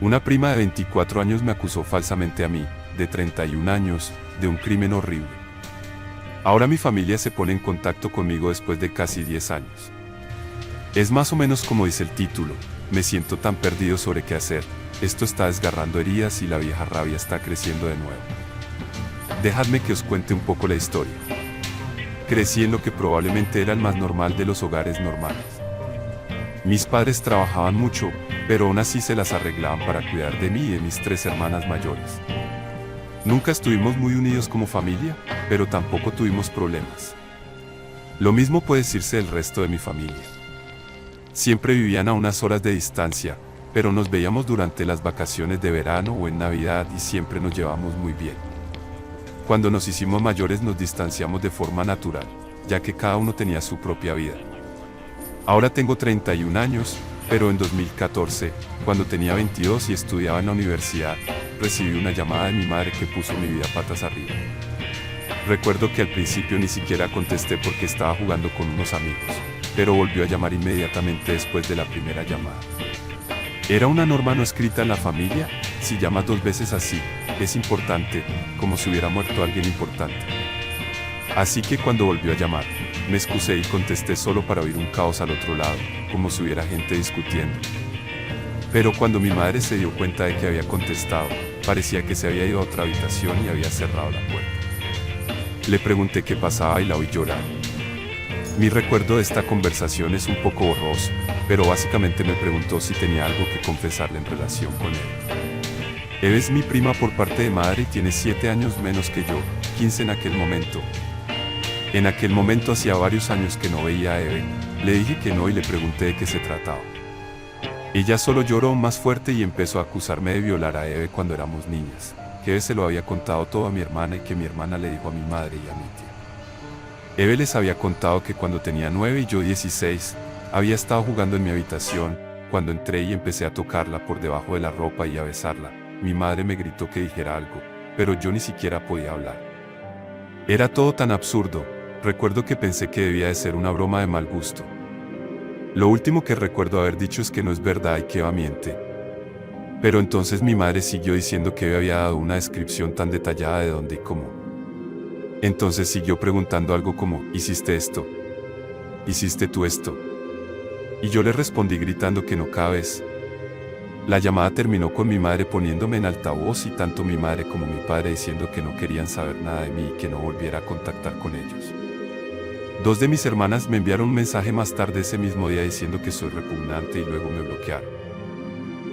Una prima de 24 años me acusó falsamente a mí, de 31 años, de un crimen horrible. Ahora mi familia se pone en contacto conmigo después de casi 10 años. Es más o menos como dice el título, me siento tan perdido sobre qué hacer, esto está desgarrando heridas y la vieja rabia está creciendo de nuevo. Dejadme que os cuente un poco la historia. Crecí en lo que probablemente era el más normal de los hogares normales. Mis padres trabajaban mucho, pero aún así se las arreglaban para cuidar de mí y de mis 3 hermanas mayores. Nunca estuvimos muy unidos como familia, pero tampoco tuvimos problemas. Lo mismo puede decirse del resto de mi familia. Siempre vivían a unas horas de distancia, pero nos veíamos durante las vacaciones de verano o en Navidad y siempre nos llevamos muy bien. Cuando nos hicimos mayores nos distanciamos de forma natural, ya que cada uno tenía su propia vida. Ahora tengo 31 años, pero en 2014, cuando tenía 22 y estudiaba en la universidad, recibí una llamada de mi madre que puso mi vida patas arriba. Recuerdo que al principio ni siquiera contesté porque estaba jugando con unos amigos, pero volvió a llamar inmediatamente después de la primera llamada. Era una norma no escrita en la familia, si llamas 2 veces así, es importante, como si hubiera muerto alguien importante. Así que cuando volvió a llamar, me excusé y contesté solo para oír un caos al otro lado, como si hubiera gente discutiendo. Pero cuando mi madre se dio cuenta de que había contestado, parecía que se había ido a otra habitación y había cerrado la puerta. Le pregunté qué pasaba y la oí llorar. Mi recuerdo de esta conversación es un poco borroso, pero básicamente me preguntó si tenía algo que confesarle en relación con él. Eve es mi prima por parte de madre y tiene 7 años menos que yo, 15 en aquel momento. En aquel momento hacía varios años que no veía a Eve, le dije que no y le pregunté de qué se trataba. Ella solo lloró más fuerte y empezó a acusarme de violar a Eve cuando éramos niñas, que Eve se lo había contado todo a mi hermana y que mi hermana le dijo a mi madre y a mi tía. Eve les había contado que cuando tenía 9 y yo 16, había estado jugando en mi habitación, cuando entré y empecé a tocarla por debajo de la ropa y a besarla. Mi madre me gritó que dijera algo, pero yo ni siquiera podía hablar. Era todo tan absurdo, recuerdo que pensé que debía de ser una broma de mal gusto. Lo último que recuerdo haber dicho es que no es verdad y que Eva miente. Pero entonces mi madre siguió diciendo que Eva había dado una descripción tan detallada de dónde y cómo. Entonces siguió preguntando algo como, ¿hiciste esto? ¿Hiciste tú esto? Y yo le respondí gritando que no cada vez. La llamada terminó con mi madre poniéndome en altavoz y tanto mi madre como mi padre diciendo que no querían saber nada de mí y que no volviera a contactar con ellos. 2 de mis hermanas me enviaron un mensaje más tarde ese mismo día diciendo que soy repugnante y luego me bloquearon.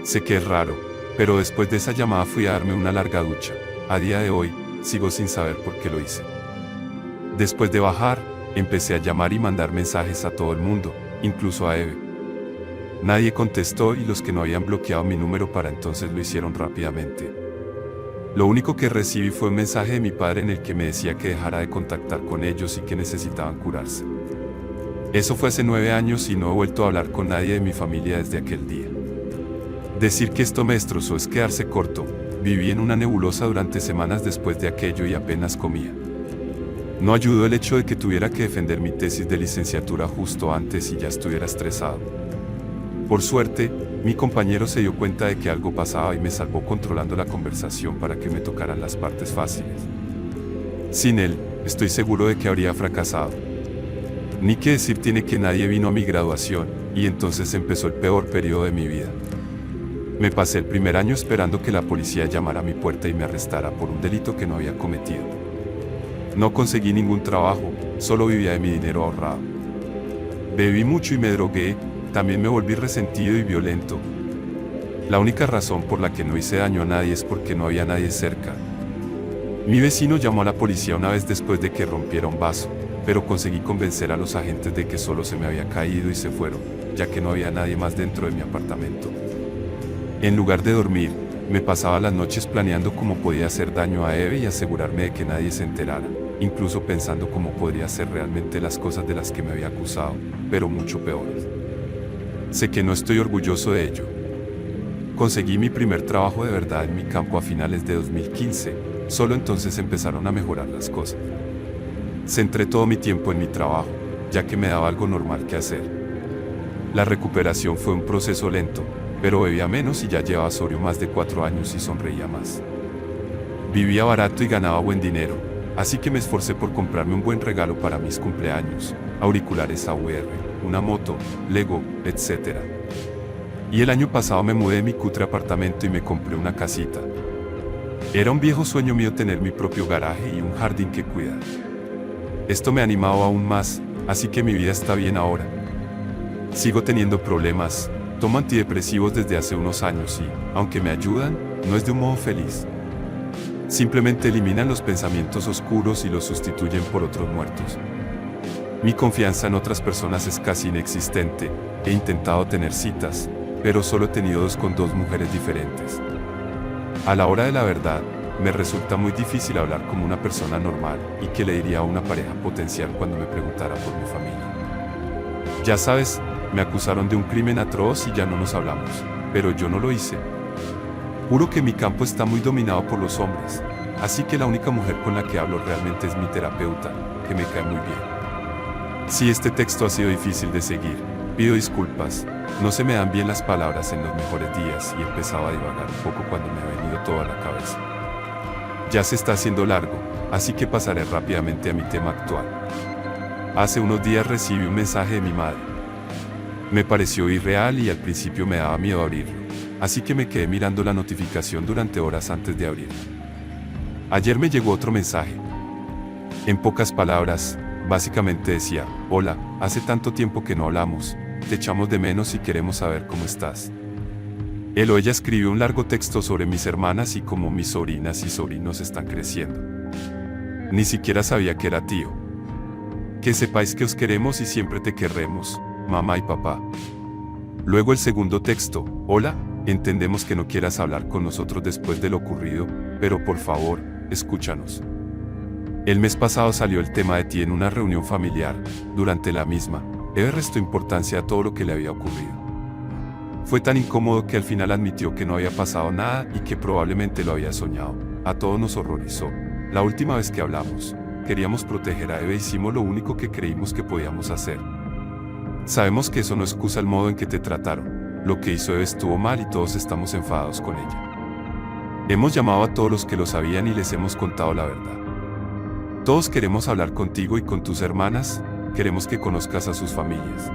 Sé que es raro, pero después de esa llamada fui a darme una larga ducha. A día de hoy, sigo sin saber por qué lo hice. Después de bajar, empecé a llamar y mandar mensajes a todo el mundo, incluso a Eve. Nadie contestó y los que no habían bloqueado mi número para entonces lo hicieron rápidamente. Lo único que recibí fue un mensaje de mi padre en el que me decía que dejara de contactar con ellos y que necesitaban curarse. Eso fue hace 9 años y no he vuelto a hablar con nadie de mi familia desde aquel día. Decir que esto me destrozó es quedarse corto, viví en una nebulosa durante semanas después de aquello y apenas comía. No ayudó el hecho de que tuviera que defender mi tesis de licenciatura justo antes y ya estuviera estresado. Por suerte, mi compañero se dio cuenta de que algo pasaba y me salvó controlando la conversación para que me tocaran las partes fáciles. Sin él, estoy seguro de que habría fracasado. Ni que decir tiene que nadie vino a mi graduación, y entonces empezó el peor periodo de mi vida. Me pasé el primer año esperando que la policía llamara a mi puerta y me arrestara por un delito que no había cometido. No conseguí ningún trabajo, solo vivía de mi dinero ahorrado. Bebí mucho y me drogué. También me volví resentido y violento. La única razón por la que no hice daño a nadie es porque no había nadie cerca. Mi vecino llamó a la policía una vez después de que rompiera un vaso, pero conseguí convencer a los agentes de que solo se me había caído y se fueron, ya que no había nadie más dentro de mi apartamento. En lugar de dormir, me pasaba las noches planeando cómo podía hacer daño a Eve y asegurarme de que nadie se enterara, incluso pensando cómo podría hacer realmente las cosas de las que me había acusado, pero mucho peores. Sé que no estoy orgulloso de ello. Conseguí mi primer trabajo de verdad en mi campo a finales de 2015, solo entonces empezaron a mejorar las cosas. Centré todo mi tiempo en mi trabajo, ya que me daba algo normal que hacer. La recuperación fue un proceso lento, pero bebía menos y ya llevaba sobrio más de 4 años y sonreía más. Vivía barato y ganaba buen dinero, así que me esforcé por comprarme un buen regalo para mis cumpleaños, auriculares AUR, una moto, Lego, etc. Y el año pasado me mudé de mi cutre apartamento y me compré una casita. Era un viejo sueño mío tener mi propio garaje y un jardín que cuidar. Esto me ha animado aún más, así que mi vida está bien ahora. Sigo teniendo problemas, tomo antidepresivos desde hace unos años y, aunque me ayudan, no es de un modo feliz. Simplemente eliminan los pensamientos oscuros y los sustituyen por otros muertos. Mi confianza en otras personas es casi inexistente. He intentado tener citas, pero solo he tenido 2 con 2 mujeres diferentes. A la hora de la verdad, me resulta muy difícil hablar como una persona normal y que le diría a una pareja potencial cuando me preguntara por mi familia. Ya sabes, me acusaron de un crimen atroz y ya no nos hablamos, pero yo no lo hice. Juro que mi campo está muy dominado por los hombres, así que la única mujer con la que hablo realmente es mi terapeuta, que me cae muy bien. Si este texto ha sido difícil de seguir, pido disculpas, no se me dan bien las palabras en los mejores días y empezaba a divagar un poco cuando me ha venido todo a la cabeza. Ya se está haciendo largo, así que pasaré rápidamente a mi tema actual. Hace unos días recibí un mensaje de mi madre. Me pareció irreal y al principio me daba miedo abrirlo, así que me quedé mirando la notificación durante horas antes de abrirla. Ayer me llegó otro mensaje. En pocas palabras, básicamente decía: hola, hace tanto tiempo que no hablamos, te echamos de menos y queremos saber cómo estás. Él o ella escribió un largo texto sobre mis hermanas y cómo mis sobrinas y sobrinos están creciendo. Ni siquiera sabía que era tío. Que sepáis que os queremos y siempre te querremos, mamá y papá. Luego el segundo texto: hola, entendemos que no quieras hablar con nosotros después de lo ocurrido, pero por favor, escúchanos. El mes pasado salió el tema de ti en una reunión familiar. Durante la misma, Eve restó importancia a todo lo que le había ocurrido. Fue tan incómodo que al final admitió que no había pasado nada y que probablemente lo había soñado. A todos nos horrorizó. La última vez que hablamos, queríamos proteger a Eve e hicimos lo único que creímos que podíamos hacer. Sabemos que eso no excusa el modo en que te trataron. Lo que hizo Eve estuvo mal y todos estamos enfadados con ella. Hemos llamado a todos los que lo sabían y les hemos contado la verdad. Todos queremos hablar contigo y con tus hermanas, queremos que conozcas a sus familias.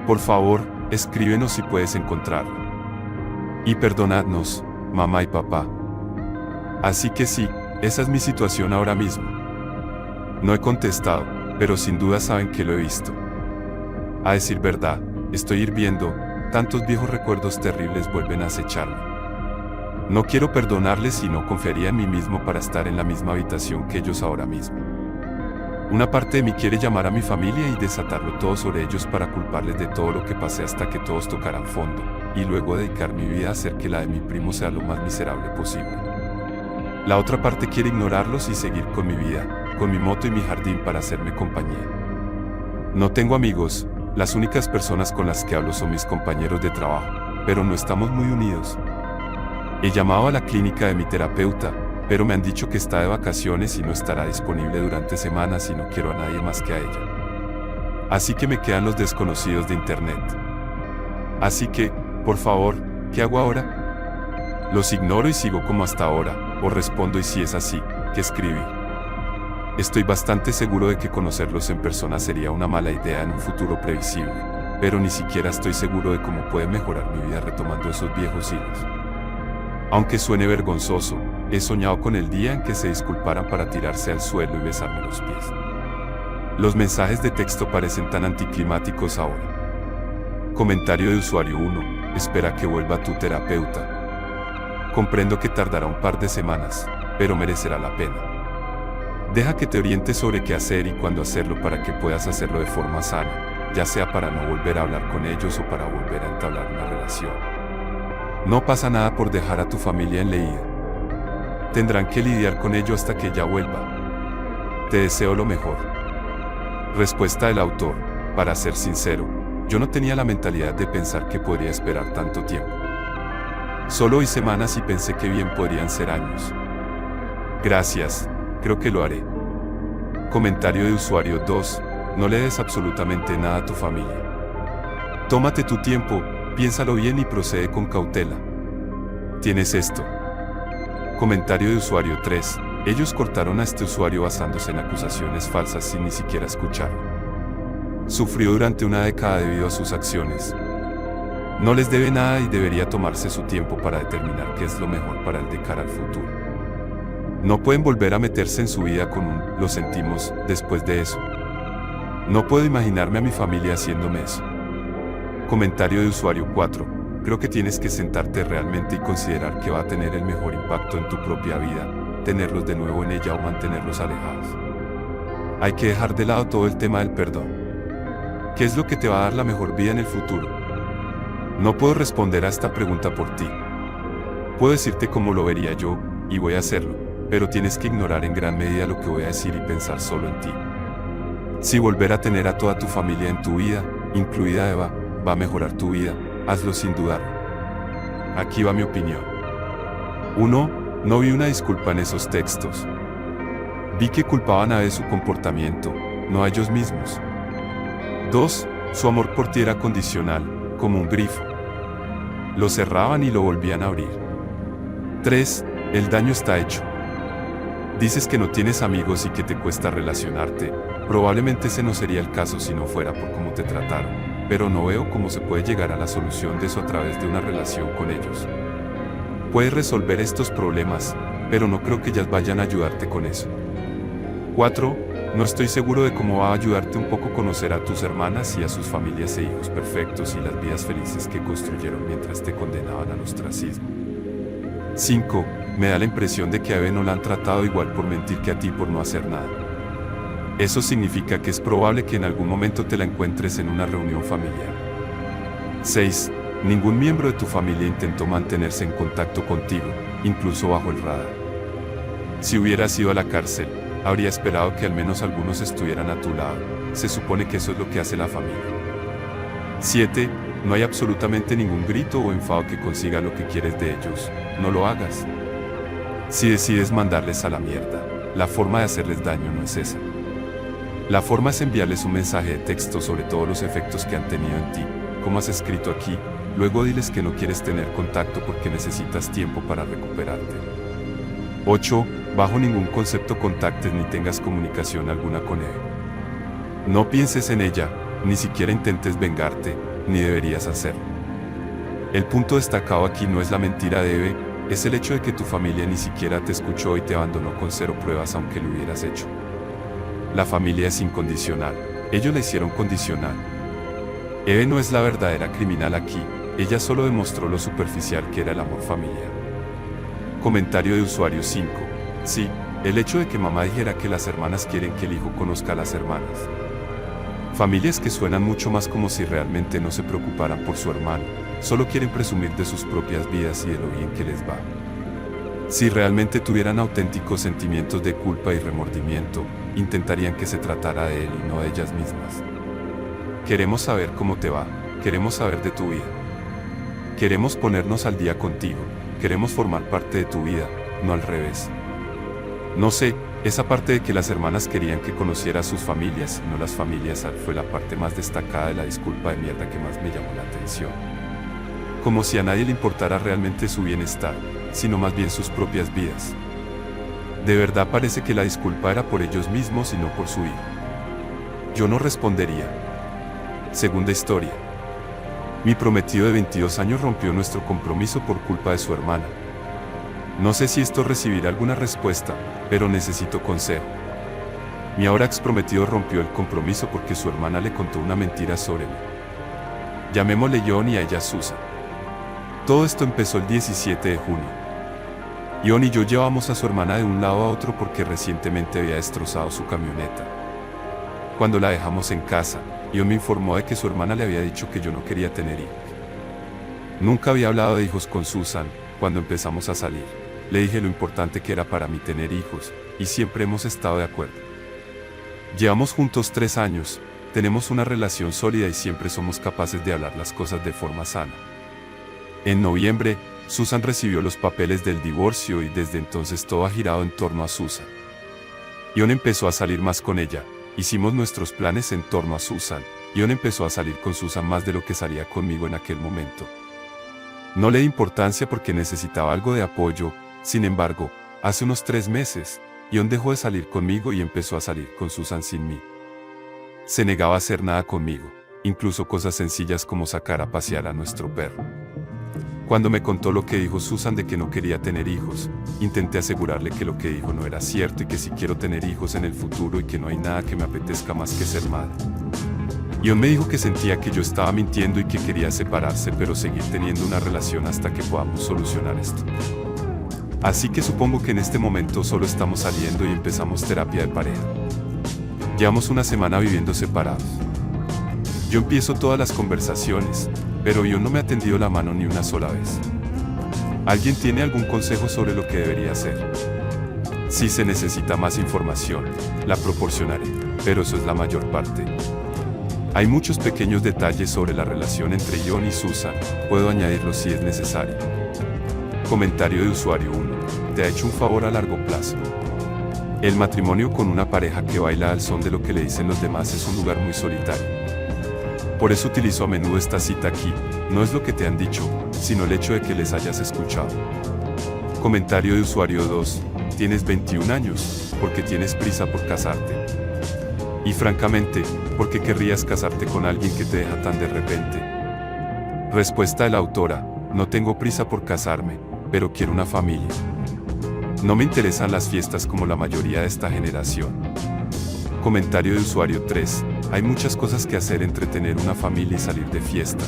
Por favor, escríbenos si puedes encontrarlo. Y perdonadnos, mamá y papá. Así que sí, esa es mi situación ahora mismo. No he contestado, pero sin duda saben que lo he visto. A decir verdad, estoy hirviendo, tantos viejos recuerdos terribles vuelven a acecharme. No quiero perdonarles y no confiaría en mí mismo para estar en la misma habitación que ellos ahora mismo. Una parte de mí quiere llamar a mi familia y desatarlo todo sobre ellos para culparles de todo lo que pasé hasta que todos tocaran fondo, y luego dedicar mi vida a hacer que la de mi primo sea lo más miserable posible. La otra parte quiere ignorarlos y seguir con mi vida, con mi moto y mi jardín para hacerme compañía. No tengo amigos, las únicas personas con las que hablo son mis compañeros de trabajo, pero no estamos muy unidos. He llamado a la clínica de mi terapeuta, pero me han dicho que está de vacaciones y no estará disponible durante semanas y no quiero a nadie más que a ella. Así que me quedan los desconocidos de internet. Así que, por favor, ¿qué hago ahora? Los ignoro y sigo como hasta ahora, o respondo y si es así, ¿qué escribir? Estoy bastante seguro de que conocerlos en persona sería una mala idea en un futuro previsible, pero ni siquiera estoy seguro de cómo puede mejorar mi vida retomando esos viejos hilos. Aunque suene vergonzoso, he soñado con el día en que se disculparan para tirarse al suelo y besarme los pies. Los mensajes de texto parecen tan anticlimáticos ahora. Comentario de usuario 1, espera que vuelva tu terapeuta. Comprendo que tardará un par de semanas, pero merecerá la pena. Deja que te oriente sobre qué hacer y cuándo hacerlo para que puedas hacerlo de forma sana, ya sea para no volver a hablar con ellos o para volver a entablar una relación. No pasa nada por dejar a tu familia en leída. Tendrán que lidiar con ello hasta que ella vuelva. Te deseo lo mejor. Respuesta del autor: para ser sincero, yo no tenía la mentalidad de pensar que podría esperar tanto tiempo. Solo hoy semanas y pensé que bien podrían ser años. Gracias, creo que lo haré. Comentario de usuario 2, no le des absolutamente nada a tu familia. Tómate tu tiempo, Piénsalo bien y procede con cautela. Tienes esto. Comentario de usuario 3. Ellos cortaron a este usuario basándose en acusaciones falsas sin ni siquiera escucharlo. Sufrió durante una década debido a sus acciones. No les debe nada y debería tomarse su tiempo para determinar qué es lo mejor para él de cara al futuro. No pueden volver a meterse en su vida con un "lo sentimos" después de eso. No puedo imaginarme a mi familia haciéndome eso. Comentario de usuario 4. Creo que tienes que sentarte realmente y considerar que va a tener el mejor impacto en tu propia vida, tenerlos de nuevo en ella o mantenerlos alejados. Hay que dejar de lado todo el tema del perdón. ¿Qué es lo que te va a dar la mejor vida en el futuro? No puedo responder a esta pregunta por ti. Puedo decirte cómo lo vería yo, y voy a hacerlo, pero tienes que ignorar en gran medida lo que voy a decir y pensar solo en ti. Si volver a tener a toda tu familia en tu vida, incluida Eva, va a mejorar tu vida, hazlo sin dudarlo. Aquí va mi opinión. 1. No vi una disculpa en esos textos. Vi que culpaban a Eva de su comportamiento, no a ellos mismos. 2. Su amor por ti era condicional, como un grifo. Lo cerraban y lo volvían a abrir. 3. El daño está hecho. Dices que no tienes amigos y que te cuesta relacionarte. Probablemente ese no sería el caso si no fuera por cómo te trataron, pero no veo cómo se puede llegar a la solución de eso a través de una relación con ellos. Puedes resolver estos problemas, pero no creo que ellas vayan a ayudarte con eso. 4. No estoy seguro de cómo va a ayudarte un poco conocer a tus hermanas y a sus familias e hijos perfectos y las vidas felices que construyeron mientras te condenaban al ostracismo. 5. Me da la impresión de que a Eve no la han tratado igual por mentir que a ti por no hacer nada. Eso significa que es probable que en algún momento te la encuentres en una reunión familiar. 6. Ningún miembro de tu familia intentó mantenerse en contacto contigo, incluso bajo el radar. Si hubieras ido a la cárcel, habría esperado que al menos algunos estuvieran a tu lado. Se supone que eso es lo que hace la familia. 7. No hay absolutamente ningún grito o enfado que consiga lo que quieres de ellos. No lo hagas. Si decides mandarles a la mierda, la forma de hacerles daño no es esa. La forma es enviarles un mensaje de texto sobre todos los efectos que han tenido en ti, como has escrito aquí, luego diles que no quieres tener contacto porque necesitas tiempo para recuperarte. 8. Bajo ningún concepto contactes ni tengas comunicación alguna con Eve. No pienses en ella, ni siquiera intentes vengarte, ni deberías hacerlo. El punto destacado aquí no es la mentira de Eve, es el hecho de que tu familia ni siquiera te escuchó y te abandonó con 0 pruebas aunque lo hubieras hecho. La familia es incondicional, ellos la hicieron condicional. Eve no es la verdadera criminal aquí, ella solo demostró lo superficial que era el amor familiar. Comentario de usuario 5. Sí, el hecho de que mamá dijera que las hermanas quieren que el hijo conozca a las hermanas. Familias que suenan mucho más como si realmente no se preocuparan por su hermano, solo quieren presumir de sus propias vidas y de lo bien que les va. Si realmente tuvieran auténticos sentimientos de culpa y remordimiento, intentarían que se tratara de él y no de ellas mismas. Queremos saber cómo te va, queremos saber de tu vida. Queremos ponernos al día contigo, queremos formar parte de tu vida, no al revés. No sé, esa parte de que las hermanas querían que conociera a sus familias y no las familias fue la parte más destacada de la disculpa de mierda que más me llamó la atención. Como si a nadie le importara realmente su bienestar, sino más bien sus propias vidas. De verdad parece que la disculpa era por ellos mismos y no por su hijo. Yo no respondería. Segunda historia. Mi prometido de 22 años rompió nuestro compromiso por culpa de su hermana. No sé si esto recibirá alguna respuesta, pero necesito consejo. Mi ahora ex prometido rompió el compromiso porque su hermana le contó una mentira sobre mí. Llamémosle John y a ella Susan. Todo esto empezó el 17 de junio. John y yo llevamos a su hermana de un lado a otro porque recientemente había destrozado su camioneta. Cuando la dejamos en casa, John me informó de que su hermana le había dicho que yo no quería tener hijos. Nunca había hablado de hijos con Susan. Cuando empezamos a salir, le dije lo importante que era para mí tener hijos, y siempre hemos estado de acuerdo. Llevamos juntos 3 años, tenemos una relación sólida y siempre somos capaces de hablar las cosas de forma sana. En noviembre, Susan recibió los papeles del divorcio y desde entonces todo ha girado en torno a Susan. John empezó a salir más con ella, hicimos nuestros planes en torno a Susan, Ion empezó a salir con Susan más de lo que salía conmigo en aquel momento. No le di importancia porque necesitaba algo de apoyo. Sin embargo, hace unos 3 meses, Ion dejó de salir conmigo y empezó a salir con Susan sin mí. Se negaba a hacer nada conmigo, incluso cosas sencillas como sacar a pasear a nuestro perro. Cuando me contó lo que dijo Susan de que no quería tener hijos, intenté asegurarle que lo que dijo no era cierto y que si quiero tener hijos en el futuro y que no hay nada que me apetezca más que ser madre. Ion me dijo que sentía que yo estaba mintiendo y que quería separarse pero seguir teniendo una relación hasta que podamos solucionar esto. Así que supongo que en este momento solo estamos saliendo y empezamos terapia de pareja. Llevamos una semana viviendo separados. Yo empiezo todas las conversaciones, pero Ion no me ha tendido la mano ni una sola vez. ¿Alguien tiene algún consejo sobre lo que debería hacer? Si se necesita más información, la proporcionaré, pero eso es la mayor parte. Hay muchos pequeños detalles sobre la relación entre Ion y Susan, puedo añadirlos si es necesario. Comentario de usuario 1. Te ha hecho un favor a largo plazo. El matrimonio con una pareja que baila al son de lo que le dicen los demás es un lugar muy solitario. Por eso utilizo a menudo esta cita aquí, no es lo que te han dicho, sino el hecho de que les hayas escuchado. Comentario de usuario 2. Tienes 21 años, porque tienes prisa por casarte. Y francamente, ¿por qué querrías casarte con alguien que te deja tan de repente? Respuesta de la autora. No tengo prisa por casarme, pero quiero una familia. No me interesan las fiestas como la mayoría de esta generación. Comentario de usuario 3. Hay muchas cosas que hacer entre tener una familia y salir de fiesta.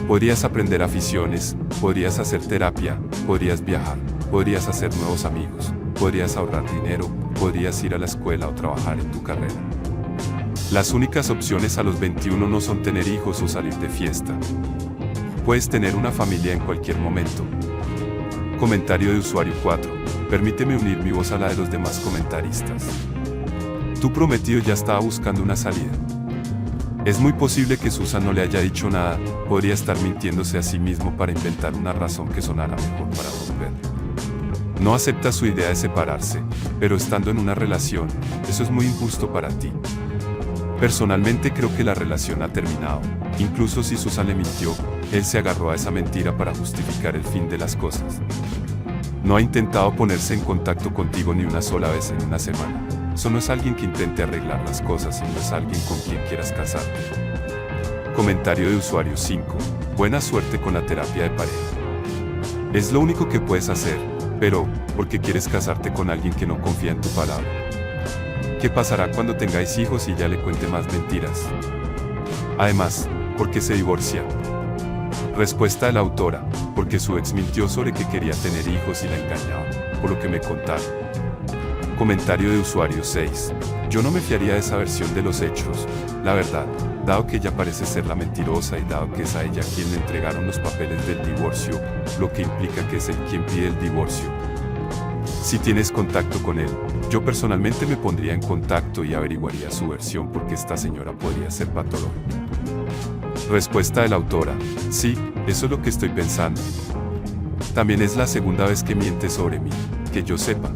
Podrías aprender aficiones, podrías hacer terapia, podrías viajar, podrías hacer nuevos amigos, podrías ahorrar dinero, podrías ir a la escuela o trabajar en tu carrera. Las únicas opciones a los 21 no son tener hijos o salir de fiesta. Puedes tener una familia en cualquier momento. Comentario de usuario 4. Permíteme unir mi voz a la de los demás comentaristas. Tu prometido ya estaba buscando una salida. Es muy posible que Susan no le haya dicho nada, podría estar mintiéndose a sí mismo para inventar una razón que sonara mejor para romper. No acepta su idea de separarse, pero estando en una relación, eso es muy injusto para ti. Personalmente creo que la relación ha terminado, incluso si Susan le mintió, él se agarró a esa mentira para justificar el fin de las cosas. No ha intentado ponerse en contacto contigo ni una sola vez en una semana. Eso no es alguien que intente arreglar las cosas y no es alguien con quien quieras casarte. Comentario de usuario 5. Buena suerte con la terapia de pareja. Es lo único que puedes hacer, pero, ¿por qué quieres casarte con alguien que no confía en tu palabra? ¿Qué pasará cuando tengáis hijos y ya le cuente más mentiras? Además, ¿por qué se divorcia? Respuesta de la autora. Porque su ex mintió sobre que quería tener hijos y la engañaba, por lo que me contaron. Comentario de usuario 6. Yo no me fiaría de esa versión de los hechos, la verdad, dado que ella parece ser la mentirosa y dado que es a ella quien le entregaron los papeles del divorcio, lo que implica que es él quien pide el divorcio. Si tienes contacto con él, yo personalmente me pondría en contacto y averiguaría su versión porque esta señora podría ser patológica. Respuesta de la autora. Sí, eso es lo que estoy pensando. También es la segunda vez que miente sobre mí, que yo sepa.